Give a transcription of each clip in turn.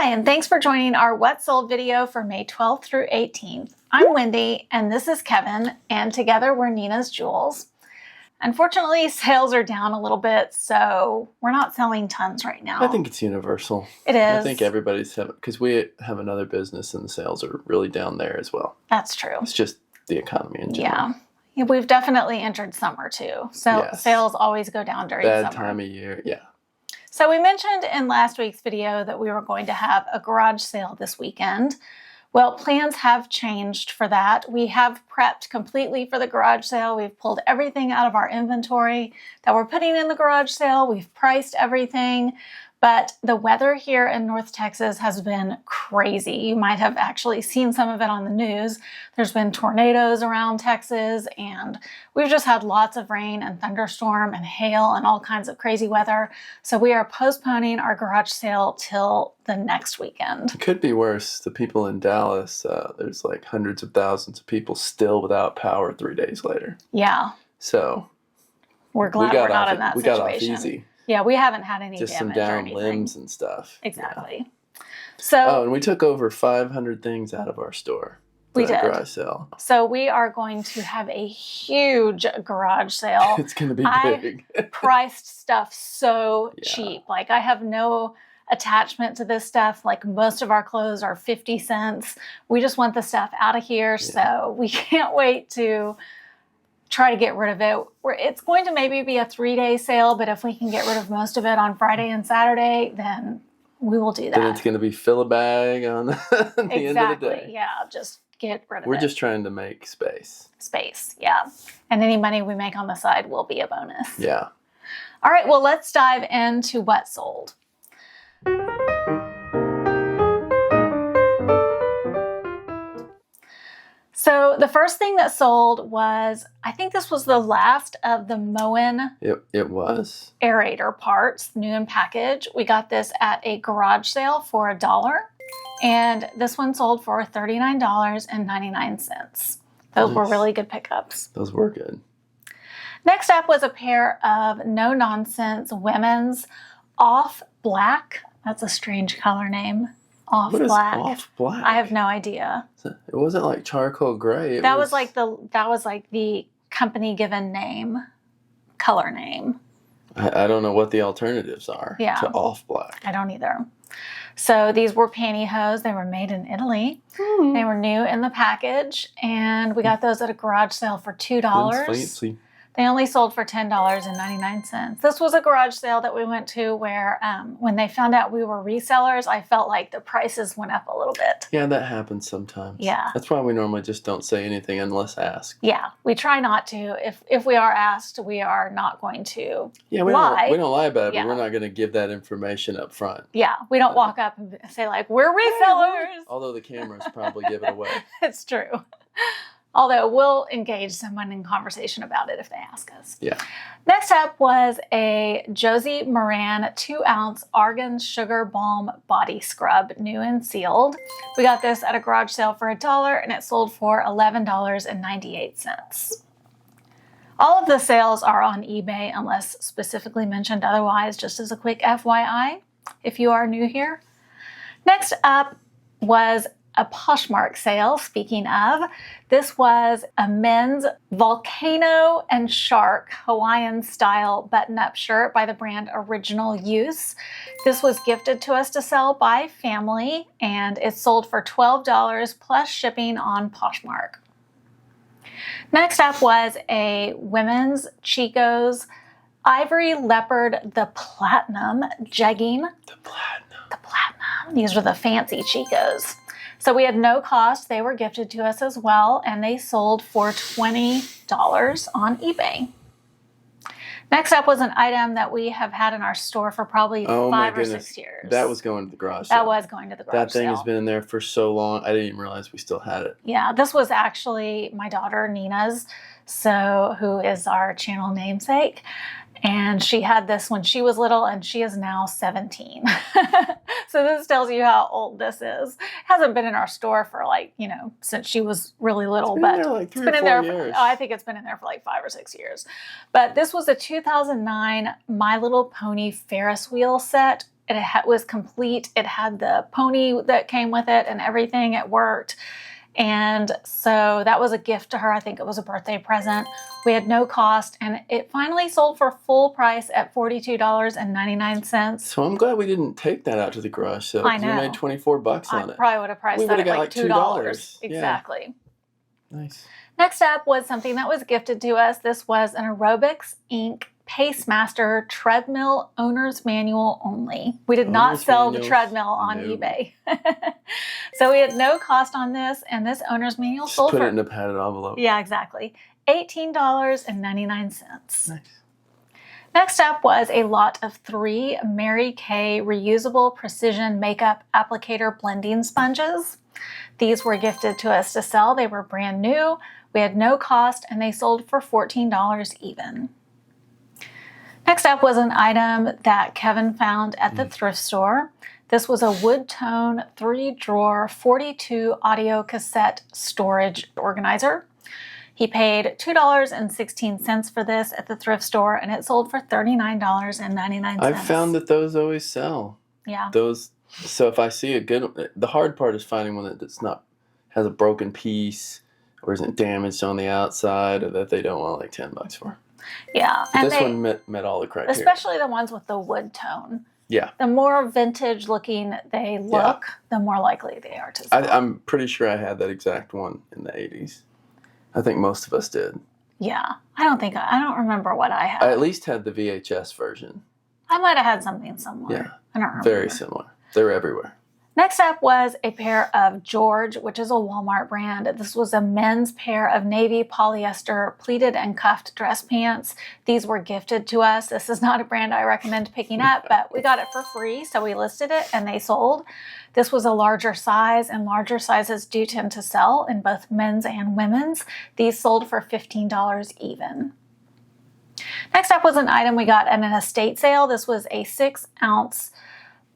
Hi, and thanks for joining our What Sold video for May 12th through 18th. I'm Wendy, and this is Cevin, and together we're Nina's Jewels. Unfortunately, sales are down a little bit, so we're not selling tons right now. I think it's universal. It is. I think everybody's having, because we have another business and the sales are really down there as well. That's true. It's just the economy in general. Yeah. We've definitely entered summer too, so sales always go down during summer. Bad time of year, yeah. So we mentioned in last week's video that we were going to have a garage sale this weekend. Well, plans have changed for that. We have prepped completely for the garage sale. We've pulled everything out of our inventory that we're putting in the garage sale. We've priced everything, but the weather here in North Texas has been crazy. You might have actually seen some of it on the news. There's been tornadoes around Texas, and we've just had lots of rain and thunderstorm and hail and all kinds of crazy weather. So we are postponing our garage sale till the next weekend. It could be worse. The people in Dallas, there's like hundreds of thousands of people still without power 3 days later. Yeah. So we're glad we're not in that situation. We got off easy. Yeah, we haven't had any just damage some down or anything. limbs and stuff. Exactly. Yeah. So, and we took over 500 things out of our store. We did. Garage sale. So we are going to have a huge garage sale. It's going to be big. I priced stuff so cheap. Like, I have no attachment to this stuff. Like, most of our clothes are 50 cents. We just want the stuff out of here. So we can't wait to try to get rid of it. It's going to maybe be a 3-day sale, but if we can get rid of most of it on Friday and Saturday, then we will do that. Then it's going to be fill a bag on the end of the day. Yeah, just get rid of it. We're just trying to make space. Space, yeah. And any money we make on the side will be a bonus. Yeah. All right, well, let's dive into what sold. So the first thing that sold was, I think this was the last of the Moen It was. aerator parts, new in package. We got this at a garage sale for $1, and this one sold for $39.99. Those were really good pickups. Those were good. Next up was a pair of no-nonsense women's off black. That's a strange color name. Off what black. Is off black? I have no idea. It wasn't like charcoal gray. That was like the company given name, color name. I don't know what the alternatives are to off black. I don't either. So these were pantyhose. They were made in Italy. They were new in the package, and we got those at a garage sale for $2. Fancy. They only sold for $10.99. This was a garage sale that we went to where when they found out we were resellers, I felt like the prices went up a little bit. Yeah, that happens sometimes. Yeah. That's why we normally just don't say anything unless asked. Yeah, we try not to. If we are asked, we are not going to lie. We don't lie about it, but we're not going to give that information up front. Yeah, we don't walk up and say like, we're resellers. Although the cameras probably give it away. It's true. Although we'll engage someone in conversation about it if they ask us. Yeah. Next up was a Josie Moran 2-ounce Argan Sugar Balm Body Scrub, new and sealed. We got this at a garage sale for $1, and it sold for $11.98. All of the sales are on eBay unless specifically mentioned otherwise, just as a quick FYI, if you are new here. Next up was a Poshmark sale. Speaking of, this was a men's Volcano and Shark Hawaiian style button-up shirt by the brand Original Use. This was gifted to us to sell by family, and it sold for $12 plus shipping on Poshmark. Next up was a women's Chico's Ivory Leopard the Platinum jegging. The Platinum. The Platinum. These were the fancy Chicos. So we had no cost. They were gifted to us as well, and they sold for $20 on eBay. Next up was an item that we have had in our store for probably 5 or 6 years. That was going to the garage sale. That was going to the garage sale. That thing has been in there for so long, I didn't even realize we still had it. Yeah, this was actually my daughter Nina's, who is our channel namesake. And she had this when she was little, and she is now 17. So this tells you how old this is. It hasn't been in our store for since she was really little. It's been in there like 3 or 4 years. I think it's been in there for like 5 or 6 years. But this was a 2009 My Little Pony Ferris wheel set. was complete. It had the pony that came with it and everything. It worked. And so that was a gift to her. I think it was a birthday present. We had no cost, and it finally sold for full price at $42.99. So I'm glad we didn't take that out to the garage sale. I know. You made $24 on it. I probably would have priced We that would've at got like like $2. Yeah. Exactly. Nice. Next up was something that was gifted to us. This was an Aerobics Inc. Pacemaster treadmill owner's manual only. We did not sell the treadmill on eBay. So we had no cost on this, and this owner's manual Just sold put for... it in a padded envelope. Yeah, exactly. $18.99. Nice. Next up was a lot of 3 Mary Kay reusable precision makeup applicator blending sponges. These were gifted to us to sell. They were brand new. We had no cost, and they sold for $14 even. Next up was an item that Cevin found at the thrift store. This was a wood tone 3-drawer 42 audio cassette storage organizer. He paid $2.16 for this at the thrift store, and it sold for $39.99. I've found that those always sell. Yeah. So if I see a good one, the hard part is finding one that's not has a broken piece or isn't damaged on the outside, or that they don't want like $10 for. Yeah. But this one met all the criteria. Especially the ones with the wood tone. Yeah. The more vintage looking they look, the more likely they are to sell. I'm pretty sure I had that exact one in the 80s. I think most of us did. Yeah. I don't remember what I had. I at least had the VHS version. I might have had something similar. Yeah. I don't remember. Very similar. They're everywhere. Next up was a pair of George, which is a Walmart brand. This was a men's pair of navy polyester pleated and cuffed dress pants. These were gifted to us. This is not a brand I recommend picking up, but we got it for free, so we listed it and they sold. This was a larger size, and larger sizes do tend to sell in both men's and women's. These sold for $15 even. Next up was an item we got at an estate sale. This was a 6-ounce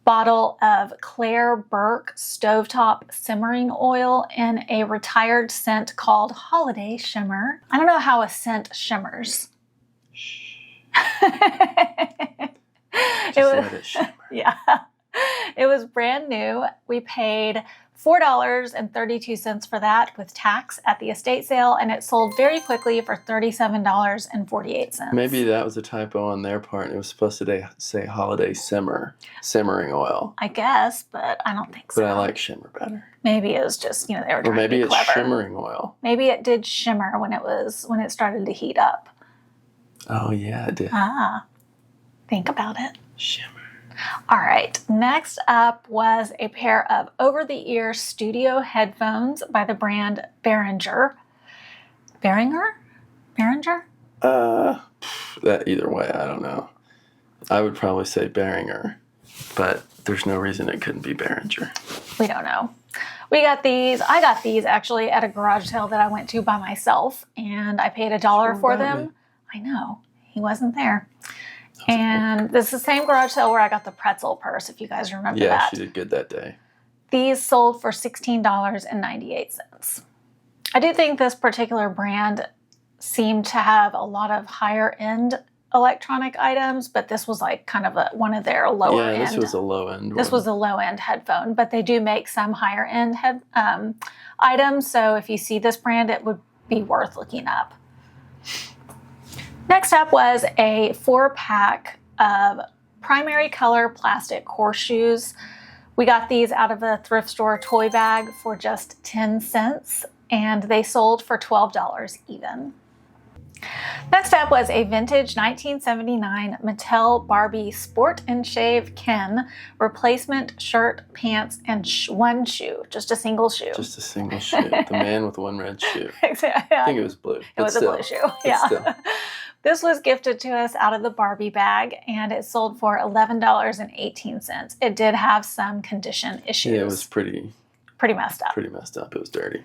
bottle of Claire Burke stovetop simmering oil in a retired scent called Holiday Shimmer. I don't know how a scent shimmers. Let it shimmer. Yeah. It was brand new. We paid $4.32 for that with tax at the estate sale, and it sold very quickly for $37.48. Maybe that was a typo on their part. It was supposed to say holiday simmering oil. I guess, but I don't think so. But I like shimmer better. Maybe it was just, they were trying Or maybe to be clever. it's shimmering oil. Maybe it did shimmer when it started to heat up. Oh yeah, it did. Think about it. Shimmer. All right, next up was a pair of over-the-ear studio headphones by the brand Behringer. Behringer? That either way, I don't know. I would probably say Behringer, but there's no reason it couldn't be Behringer. We don't know. We got these. I got these actually at a garage sale that I went to by myself, and I paid $1 for them. I know. He wasn't there. And this is the same garage sale where I got the pretzel purse, if you guys remember that. Yeah, she did good that day. These sold for $16.98. I do think this particular brand seemed to have a lot of higher end electronic items, but this was like kind of one of their lower end. Yeah, this was a low end one. This was a low end headphone, but they do make some higher end items. So if you see this brand, it would be worth looking up. Next up was a 4-pack of primary color plastic horseshoes. We got these out of a thrift store toy bag for just 10 cents, and they sold for $12 even. Next up was a vintage 1979 Mattel Barbie Sport and Shave Ken replacement shirt, pants, and one shoe. Just a single shoe. Just a single shoe. The man with one red shoe. Exactly. I think it was blue. It was still a blue shoe. Yeah. Still. This was gifted to us out of the Barbie bag, and it sold for $11.18. It did have some condition issues. Yeah, it was pretty messed up. Pretty messed up. It was dirty.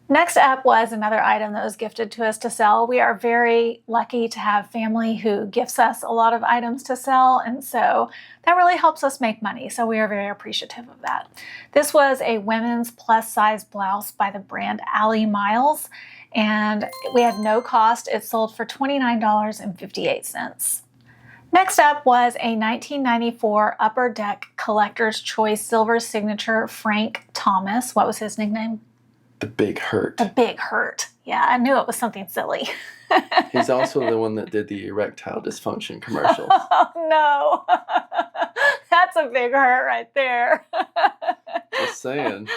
Next up was another item that was gifted to us to sell. We are very lucky to have family who gifts us a lot of items to sell, and so that really helps us make money, so we are very appreciative of that. This was a women's plus-size blouse by the brand Allie Miles, and we had no cost. It sold for $29.58. Next up was a 1994 Upper Deck Collector's Choice Silver Signature Frank Thomas. What was his nickname? The Big Hurt. The Big Hurt. Yeah, I knew it was something silly. He's also the one that did the erectile dysfunction commercials. Oh, no. That's a big hurt right there. Just saying.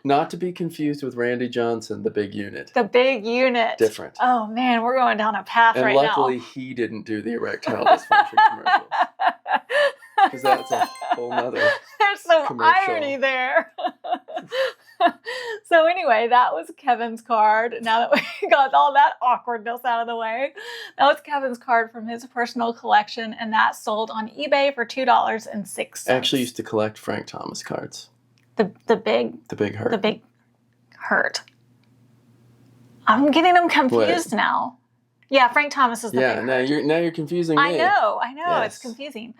Not to be confused with Randy Johnson, the Big Unit. The Big Unit. Different. Oh, man, we're going down a path And right now. luckily, he didn't do the erectile dysfunction commercials. Because that's a whole nother There's some commercial. irony there. So anyway, that was Kevin's card. Now that we got all that awkwardness out of the way, that was Kevin's card from his personal collection, and that sold on eBay for $2.06. I actually used to collect Frank Thomas cards. The Big Hurt. The Big Hurt. I'm getting them confused now. Yeah, Frank Thomas is the Big Hurt. now you're confusing me. I know, Yes. It's confusing.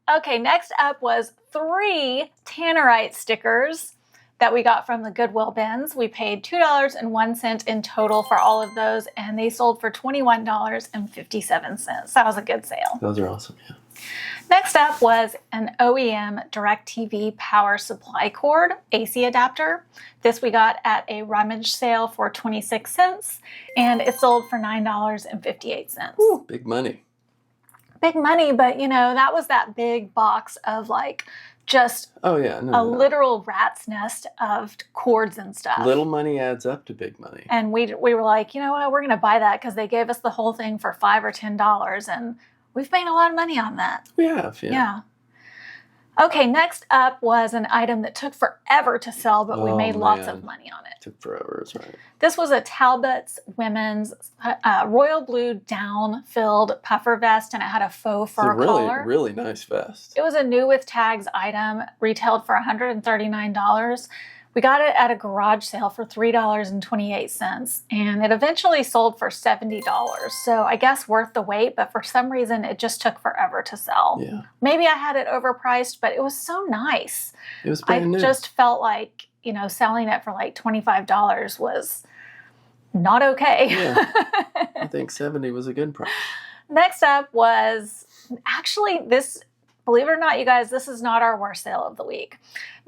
Okay, next up was 3 Tannerite stickers that we got from the Goodwill bins. We paid $2.01 in total for all of those, and they sold for $21.57. That was a good sale. Those are awesome, yeah. Next up was an OEM DirecTV power supply cord AC adapter. This we got at a rummage sale for 26 cents, and it sold for $9.58. Ooh, big money. Big money, but that was that big box of just literal rat's nest of cords and stuff. Little money adds up to big money. And we were like, you know what, we're going to buy that because they gave us the whole thing for $5 or $10, and we've made a lot of money on that. We have, yeah. Okay, next up was an item that took forever to sell, but we made lots of money on it. Took forever, that's right. This was a Talbot's women's royal blue down-filled puffer vest, and it had a faux fur collar. Really nice vest. It was a new with tags item, retailed for $139. We got it at a garage sale for $3.28, and it eventually sold for $70. So I guess worth the wait, but for some reason it just took forever to sell. Yeah. Maybe I had it overpriced, but it was so nice. It was brand new. I just felt like, selling it for $25 was not okay. Yeah. I think 70 was a good price. Next up was, actually, this, believe it or not, you guys, this is not our worst sale of the week.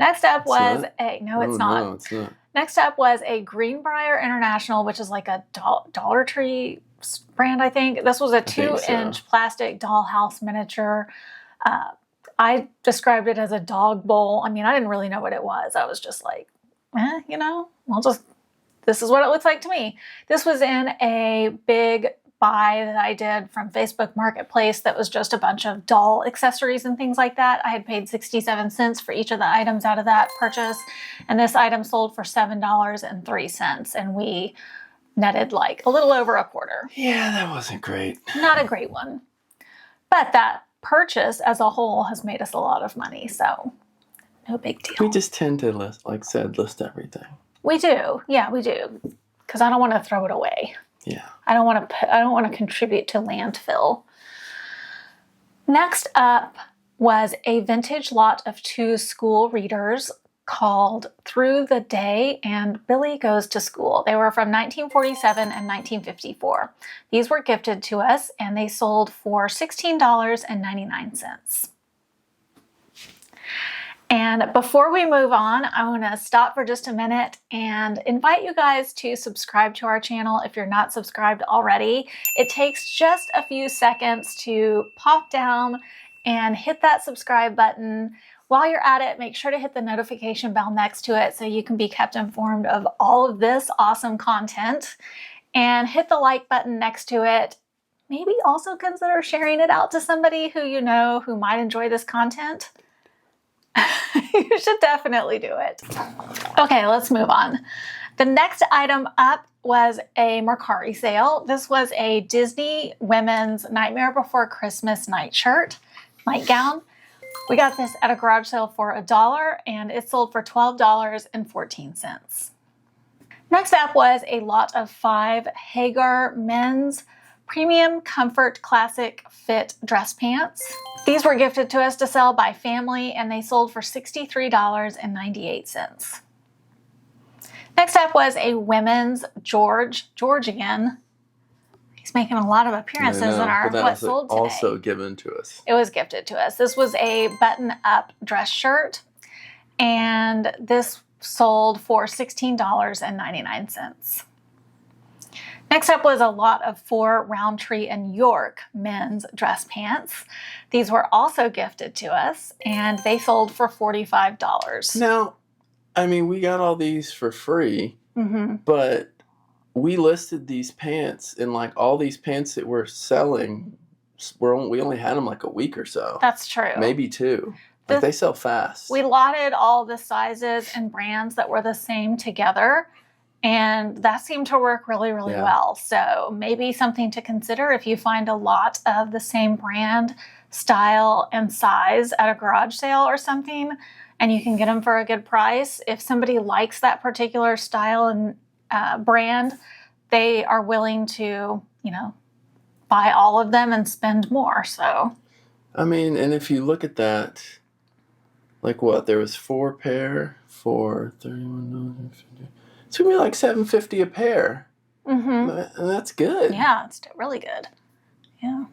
Next up was no, it's not. No, it's not. Next up was a Greenbrier International, which is like a Dollar Tree brand, I think. This was a 2-inch plastic dollhouse miniature. I described it as a dog bowl. I mean, I didn't really know what it was. I was just like, this is what it looks like to me. This was in a big buy that I did from Facebook Marketplace that was just a bunch of doll accessories and things like that. I had paid 67 cents for each of the items out of that purchase, and this item sold for $7.03, and we netted a little over a quarter. Yeah, that wasn't great. Not a great one. But that purchase as a whole has made us a lot of money, so no big deal. We just tend to list everything. We do. Yeah, we do. Because I don't want to throw it away. Yeah. I don't want to contribute to landfill. Next up was a vintage lot of 2 school readers called Through the Day and Billy Goes to School. They were from 1947 and 1954. These were gifted to us, and they sold for $16.99. And before we move on, I want to stop for just a minute and invite you guys to subscribe to our channel if you're not subscribed already. It takes just a few seconds to pop down and hit that subscribe button. While you're at it, make sure to hit the notification bell next to it so you can be kept informed of all of this awesome content. And hit the like button next to it. Maybe also consider sharing it out to somebody who you know who might enjoy this content. You should definitely do it. Okay, let's move on. The next item up was a Mercari sale. This was a Disney Women's Nightmare Before Christmas nightgown. We got this at a garage sale for $1, and it sold for $12.14. Next up was a lot of 5 Hagar men's Premium Comfort Classic Fit dress pants. These were gifted to us to sell by family, and they sold for $63.98. Next up was a women's George again. He's making a lot of I appearances know, in our but that What was Sold Today. also given to us. It was gifted to us. This was a button-up dress shirt, and this sold for $16.99. Next up was a lot of 4 Roundtree and York men's dress pants. These were also gifted to us, and they sold for $45. Now, I mean, we got all these for free, but we listed these pants, and like all these pants that we're selling, we only had them like a week or so. That's true. Maybe 2. Like they sell fast. We lotted all the sizes and brands that were the same together, and that seemed to work really, really well. So maybe something to consider if you find a lot of the same brand, style, and size at a garage sale or something, and you can get them for a good price. If somebody likes that particular style and brand, they are willing to, buy all of them and spend more. So, I mean, and if you look at that, like what? There was 4 pair for $31.50. It's gonna be like $7.50 a pair. And that's good. Yeah, it's really good. Yeah.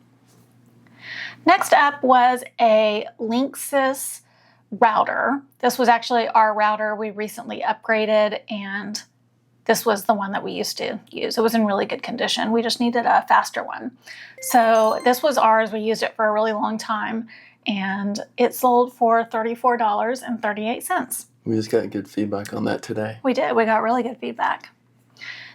Next up was a Linksys router. This was actually our router. We recently upgraded, and this was the one that we used to use. It was in really good condition. We just needed a faster one. So this was ours. We used it for a really long time, and it sold for $34.38. We just got good feedback on that today. We did. We got really good feedback.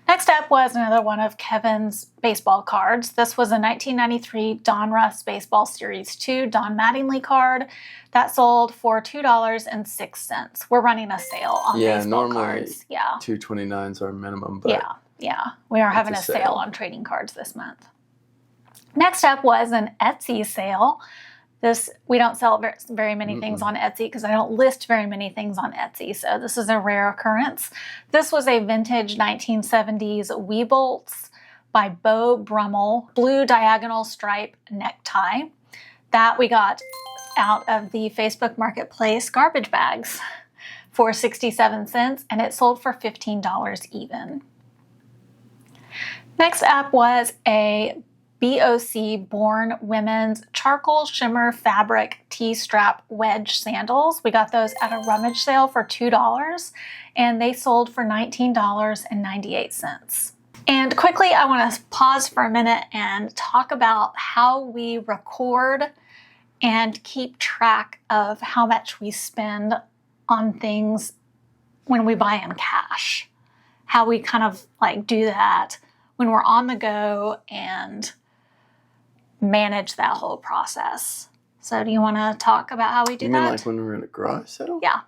Next up was another one of Kevin's baseball cards. This was a 1993 Don Russ Baseball Series 2 Don Mattingly card that sold for $2.06. We're running a sale on baseball cards. Yeah, $2.29 is our minimum. But yeah. We are having a sale on trading cards this month. Next up was an Etsy sale. We don't sell very many things on Etsy because I don't list very many things on Etsy, so this is a rare occurrence. This was a vintage 1970s Weebolts by Beau Brummel blue diagonal stripe necktie that we got out of the Facebook Marketplace garbage bags for 67 cents, and it sold for $15 even. Next up was a BOC Born Women's Charcoal Shimmer Fabric T-Strap Wedge Sandals. We got those at a rummage sale for $2, and they sold for $19.98. And quickly, I want to pause for a minute and talk about how we record and keep track of how much we spend on things when we buy in cash. How we kind of like do that when we're on the go and manage that whole process. So do you want to talk about how we do that? You mean like when we're in a garage sale? Yeah.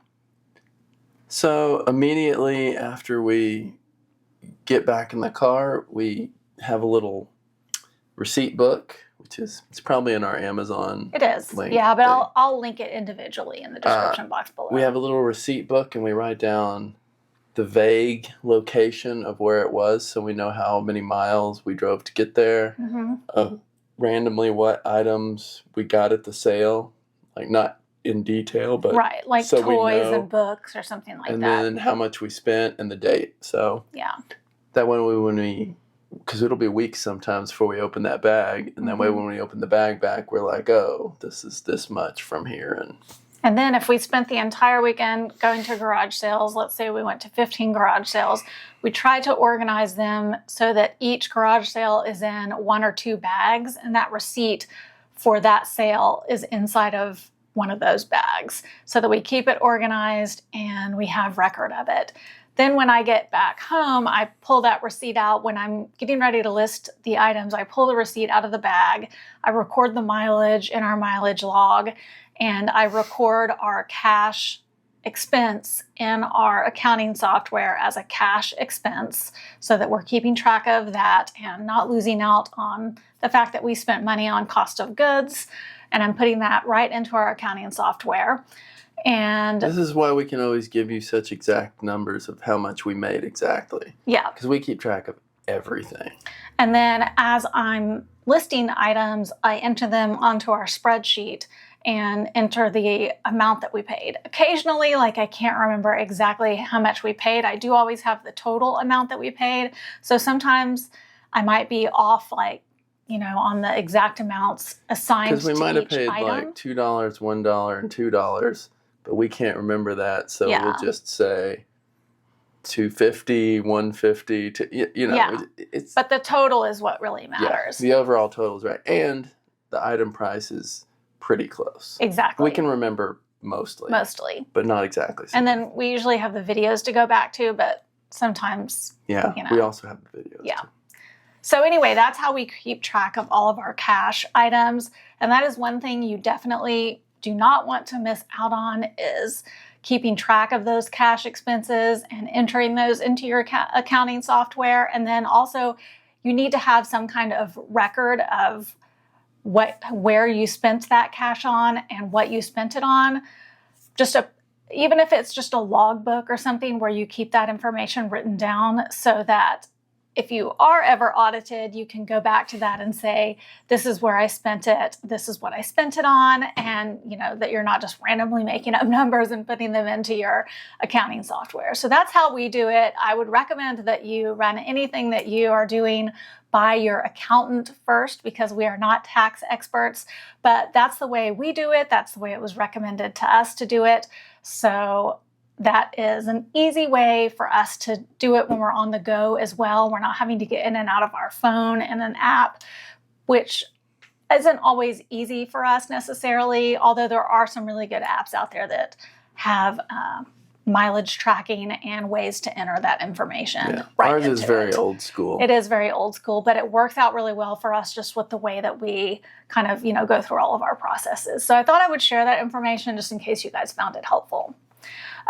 So immediately after we get back in the car, we have a little receipt book, which it's probably in our Amazon It is. link. Yeah, but I'll link it individually in the description box below. We have a little receipt book, and we write down the vague location of where it was, so we know how many miles we drove to get there. Randomly what items we got at the sale, like not in detail, but right, like so toys and books or something like and that. then how much we spent and the date. So yeah, that when we because it'll be weeks sometimes before we open that bag, and that way when we open the bag back, we're like, oh, this is this much from here. And then if we spent the entire weekend going to garage sales, let's say we went to 15 garage sales, we try to organize them so that each garage sale is in 1 or 2 bags, and that receipt for that sale is inside of one of those bags so that we keep it organized and we have record of it. Then when I get back home, I pull that receipt out. When I'm getting ready to list the items, I pull the receipt out of the bag. I record the mileage in our mileage log, and I record our cash expense in our accounting software as a cash expense so that we're keeping track of that and not losing out on the fact that we spent money on cost of goods. And I'm putting that right into our accounting software. And this is why we can always give you such exact numbers of how much we made exactly. Yeah. Because we keep track of everything. And then as I'm listing items, I enter them onto our spreadsheet and enter the amount that we paid. Occasionally, like I can't remember exactly how much we paid. I do always have the total amount that we paid. So sometimes I might be off like on the exact amounts assigned to each Because we might have paid item. like $2, $1, and $2, but we can't remember that, so we'll just say $2.50, $1.50. It's but the total is what really matters. The overall total is right, and the item price is pretty close. Exactly. We can remember mostly, but not exactly. And then we usually have the videos to go back to, but sometimes we also have the videos. Yeah. Too. So anyway, that's how we keep track of all of our cash items, and that is one thing you definitely do not want to miss out on, is keeping track of those cash expenses and entering those into your accounting software. And then also you need to have some kind of record of where you spent that cash on and what you spent it on. Even if it's just a logbook or something where you keep that information written down, so that if you are ever audited, you can go back to that and say, this is where I spent it, this is what I spent it on, and that you're not just randomly making up numbers and putting them into your accounting software. So that's how we do it. I would recommend that you run anything that you are doing by your accountant first, because we are not tax experts, but that's the way we do it. That's the way it was recommended to us to do it. So that is an easy way for us to do it when we're on the go as well. We're not having to get in and out of our phone in an app, which isn't always easy for us necessarily, although there are some really good apps out there that have mileage tracking and ways to enter that information. Ours is very old school. It is very old school, but it works out really well for us just with the way that we kind of, go through all of our processes. So I thought I would share that information just in case you guys found it helpful.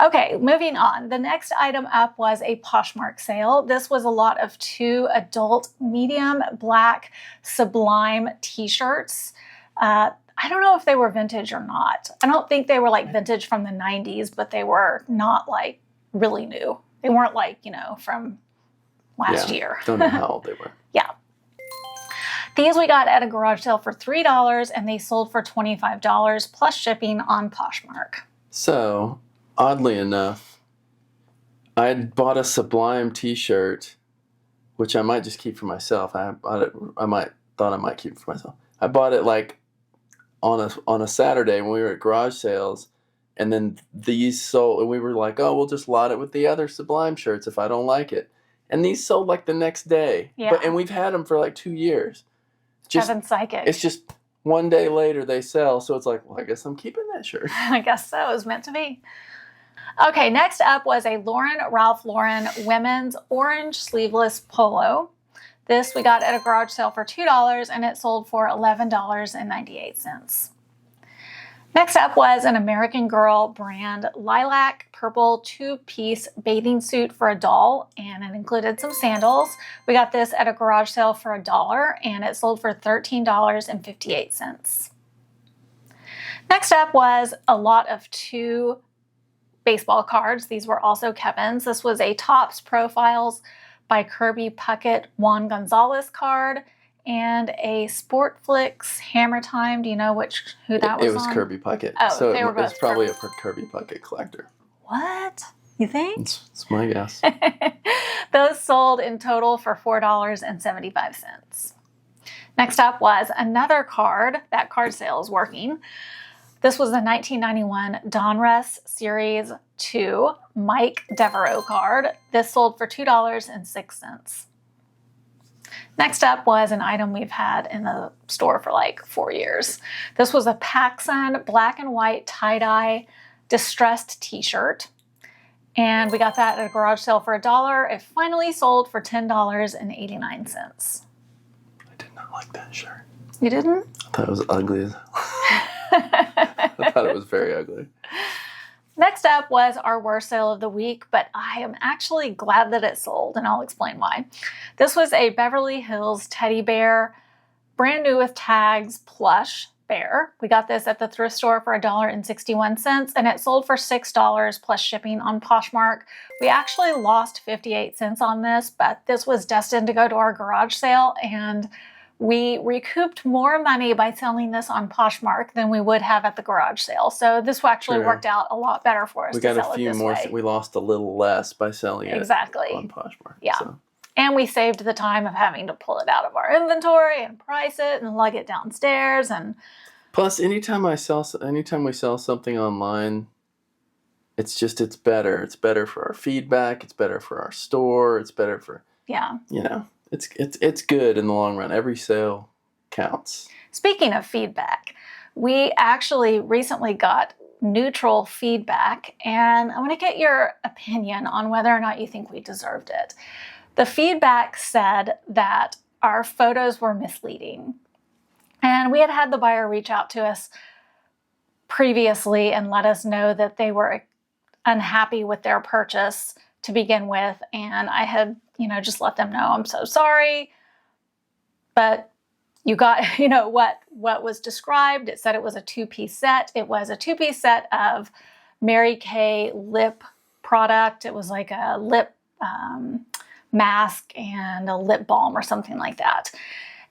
Okay, moving on. The next item up was a Poshmark sale. This was a lot of 2 adult medium black Sublime t-shirts. I don't know if they were vintage or not. I don't think they were like vintage from the 90s, but they were not like really new. They weren't like, from last year. Don't know how old they were. Yeah. These we got at a garage sale for $3, and they sold for $25 plus shipping on Poshmark. So, oddly enough, I had bought a Sublime t-shirt, which I might just keep for myself. Thought I might keep it for myself. I bought it like on a Saturday when we were at garage sales, and then these sold, and we were like, oh, we'll just lot it with the other Sublime shirts if I don't like it. And these sold like the next day. Yeah. And we've had them for like 2 years. Cevin psychic. It's just one day later they sell, so it's like, well, I guess I'm keeping that shirt. I guess so. It was meant to be. Okay, next up was a Ralph Lauren women's orange sleeveless polo. This we got at a garage sale for $2, and it sold for $11.98. Next up was an American Girl brand lilac purple 2-piece bathing suit for a doll, and it included some sandals. We got this at a garage sale for $1, and it sold for $13.58. Next up was a lot of 2 baseball cards. These were also Kevin's. This was a Topps Profiles by Kirby Puckett Juan Gonzalez card, and a Sportflix Hammer Time. Do you know who that was? It was on? Kirby Puckett. Oh, so they were both it's probably a Kirby Puckett collector. What? You think? It's my guess. Those sold in total for $4.75. Next up was another card. That card sale is working. This was the 1991 Donruss Series 2 Mike Devereaux card. This sold for $2.06. Next up was an item we've had in the store for like 4 years. This was a PacSun black and white tie-dye distressed t-shirt. And we got that at a garage sale for $1. It finally sold for $10.89. I did not like that shirt. You didn't? I thought it was ugly. I thought it was very ugly. Next up was our worst sale of the week, but I am actually glad that it sold, and I'll explain why. This was a Beverly Hills teddy bear, brand new with tags, plush bear. We got this at the thrift store for $1.61, and it sold for $6 plus shipping on Poshmark. We actually lost 58 cents on this, but this was destined to go to our garage sale, and we recouped more money by selling this on Poshmark than we would have at the garage sale. So this actually worked out a lot better for us to sell it this way. We lost a little less by selling it on Poshmark. Yeah. So. And we saved the time of having to pull it out of our inventory and price it and lug it downstairs. And plus, anytime we sell something online, it's better. It's better for our feedback. It's better for our store. It's better for, it's good in the long run. Every sale counts. Speaking of feedback, we actually recently got neutral feedback, and I want to get your opinion on whether or not you think we deserved it. The feedback said that our photos were misleading, and we had the buyer reach out to us previously and let us know that they were unhappy with their purchase to begin with, and I had, just let them know, I'm so sorry, but you got, what was described. It said it was a 2-piece set. It was a 2-piece set of Mary Kay lip product. It was like a lip mask and a lip balm or something like that.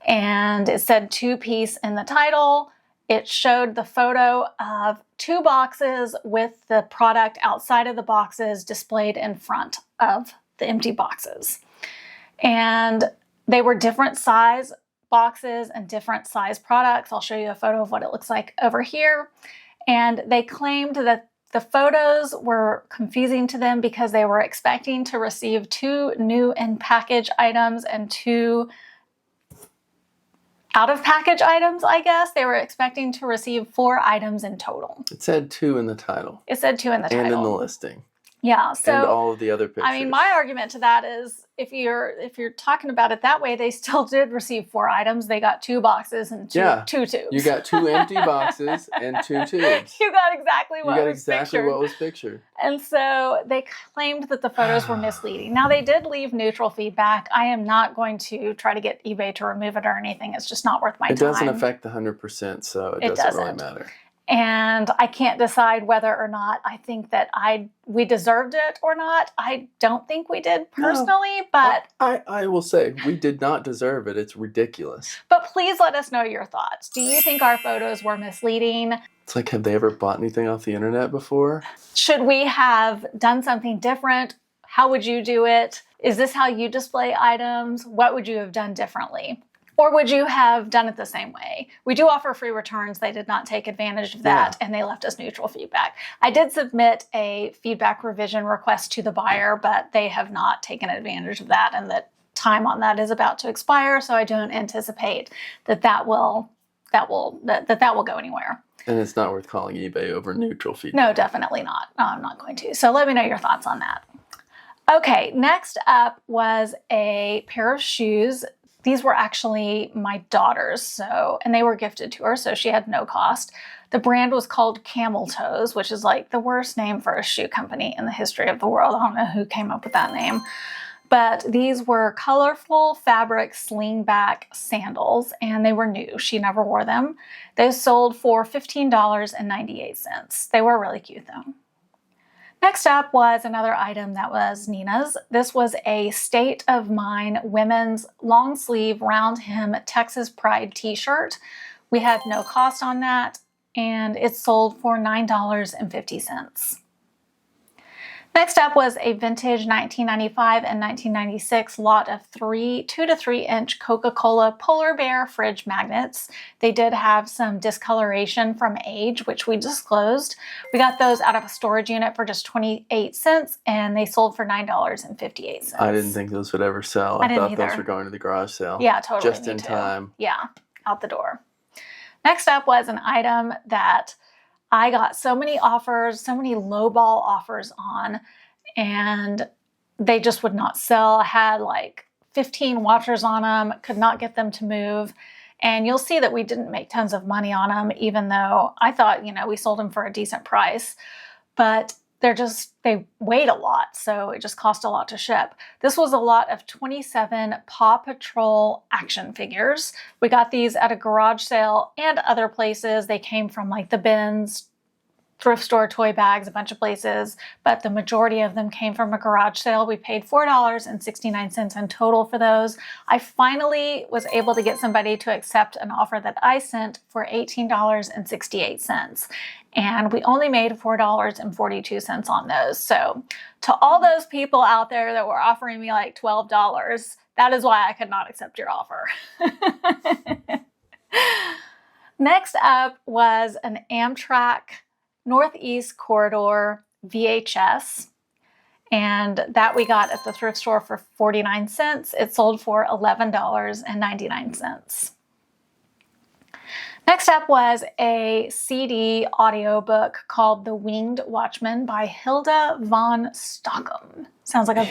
And it said 2-piece in the title. It showed the photo of 2 boxes with the product outside of the boxes displayed in front of the empty boxes. And they were different size boxes and different size products. I'll show you a photo of what it looks like over here. And they claimed that the photos were confusing to them because they were expecting to receive 2 new in-package items and 2 out-of-package items, I guess. They were expecting to receive 4 items in total. It said 2 in the title. It said 2 in the title. And in the listing. Yeah, so and all of the other pictures. I mean, my argument to that is if you're talking about it that way, they still did receive 4 items. They got 2 boxes and 2 tubes. You got 2 empty boxes and 2 tubes. You got exactly what was pictured. And so they claimed that the photos were misleading. Now, they did leave neutral feedback. I am not going to try to get eBay to remove it or anything. It's just not worth my time. It doesn't affect the 100%, so it doesn't really matter. And I can't decide whether or not I think that we deserved it or not. I don't think we did personally, but I will say we did not deserve it. It's ridiculous. But please let us know your thoughts. Do you think our photos were misleading? It's like, have they ever bought anything off the internet before? Should we have done something different? How would you do it? Is this how you display items? What would you have done differently? Or would you have done it the same way? We do offer free returns. They did not take advantage of that, and they left us neutral feedback. I did submit a feedback revision request to the buyer, but they have not taken advantage of that, and the time on that is about to expire, so I don't anticipate that will go anywhere. And it's not worth calling eBay over neutral feedback. No, definitely not. No, I'm not going to. So let me know your thoughts on that. Okay, next up was a pair of shoes. These were actually my daughter's, and they were gifted to her, so she had no cost. The brand was called Camel Toes, which is like the worst name for a shoe company in the history of the world. I don't know who came up with that name. But these were colorful fabric slingback sandals, and they were new. She never wore them. They sold for $15.98. They were really cute, though. Next up was another item that was Nina's. This was a State of Mind women's long sleeve round hem Texas Pride t-shirt. We had no cost on that, and it sold for $9.50. Next up was a vintage 1995 and 1996 lot of 2 to 3 inch Coca-Cola Polar Bear fridge magnets. They did have some discoloration from age, which we disclosed. We got those out of a storage unit for just 28 cents, and they sold for $9.58. I didn't think those would ever sell. I thought those were going to the garage sale. Yeah, totally. Just in time. Yeah, out the door. Next up was an item that I got so many offers, so many lowball offers on, and they just would not sell. I had like 15 watchers on them, could not get them to move. And you'll see that we didn't make tons of money on them, even though I thought, we sold them for a decent price. But they weighed a lot, so it just cost a lot to ship. This was a lot of 27 Paw Patrol action figures. We got these at a garage sale and other places. They came from like the bins, thrift store, toy bags, a bunch of places, but the majority of them came from a garage sale. We paid $4.69 in total for those. I finally was able to get somebody to accept an offer that I sent for $18.68. And we only made $4.42 on those. So to all those people out there that were offering me like $12, that is why I could not accept your offer. Next up was an Amtrak Northeast Corridor VHS. And that we got at the thrift store for 49 cents. It sold for $11.99. Next up was a CD audiobook called The Winged Watchman by Hilda von Stockham. Sounds like a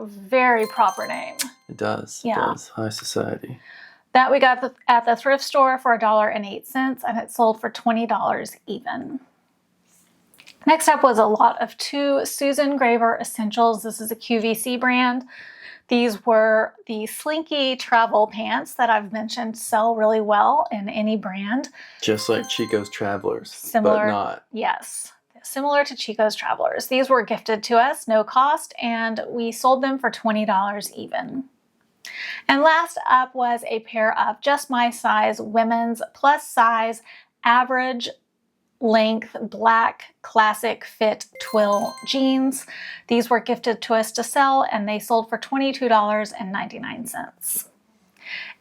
very proper name. It does. Yeah. It does. High society. That we got at the thrift store for $1.08, and it sold for $20 even. Next up was a lot of 2 Susan Graver Essentials. This is a QVC brand. These were the slinky travel pants that I've mentioned sell really well in any brand. Just like Chico's Travelers, Similar, but not. Yes, similar to Chico's Travelers. These were gifted to us, no cost, and we sold them for $20 even. And last up was a pair of just my size women's plus size average length black classic fit twill jeans. These were gifted to us to sell, and they sold for $22.99.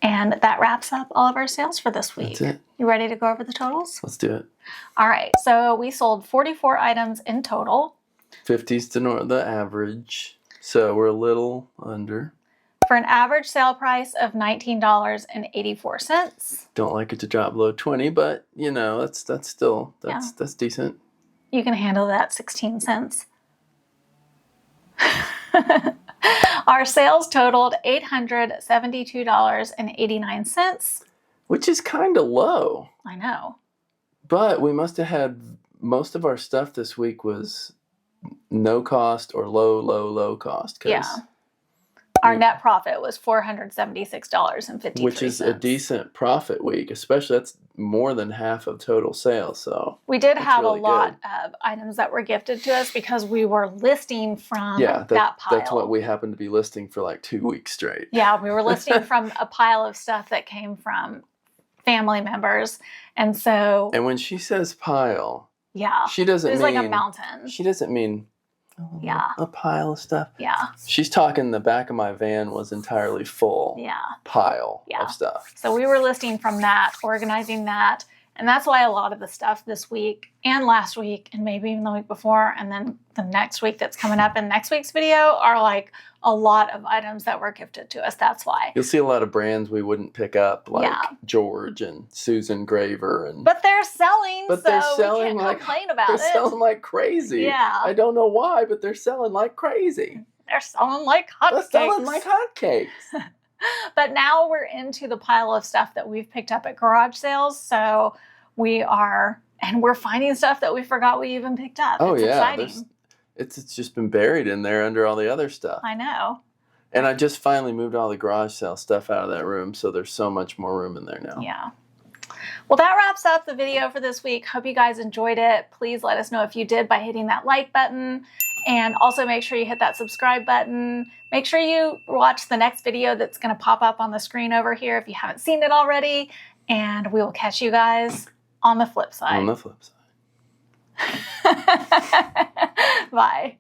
And that wraps up all of our sales for this week. That's it. You ready to go over the totals? Let's do it. All right, so we sold 44 items in total. 50's the average, so we're a little under. For an average sale price of $19.84. Don't like it to drop below 20, but you know, that's decent. You can handle that 16 cents. Our sales totaled $872.89. Which is kind of low. I know. But we must have had most of our stuff this week was no cost or low cost. Yeah. Our net profit was $476.53. Which is a decent profit week, especially that's more than half of total sales. So we did have really a lot of items that were gifted to us because we were listing from that pile. That's what we happened to be listing for like 2 weeks straight. Yeah, we were listing from a pile of stuff that came from family members. And so... And when she says pile, yeah, she doesn't mean... It was like a mountain. She doesn't mean... a pile of stuff. Yeah. She's talking the back of my van was entirely full. Yeah. Pile of stuff. So we were listing from that, organizing that. And that's why a lot of the stuff this week and last week and maybe even the week before and then the next week that's coming up in next week's video are like a lot of items that were gifted to us. That's why. You'll see a lot of brands we wouldn't pick up like George and Susan Graver. But they're selling, we can't complain about it. They're selling like crazy. Yeah. I don't know why, but they're selling like crazy. They're selling like hotcakes. But now we're into the pile of stuff that we've picked up at garage sales. So we're finding stuff that we forgot we even picked up. Oh, it's exciting. It's just been buried in there under all the other stuff. I know. And I just finally moved all the garage sale stuff out of that room, so there's so much more room in there now. Yeah. Well, that wraps up the video for this week. Hope you guys enjoyed it. Please let us know if you did by hitting that like button. And also make sure you hit that subscribe button. Make sure you watch the next video that's going to pop up on the screen over here if you haven't seen it already. And we will catch you guys on the flip side. Bye.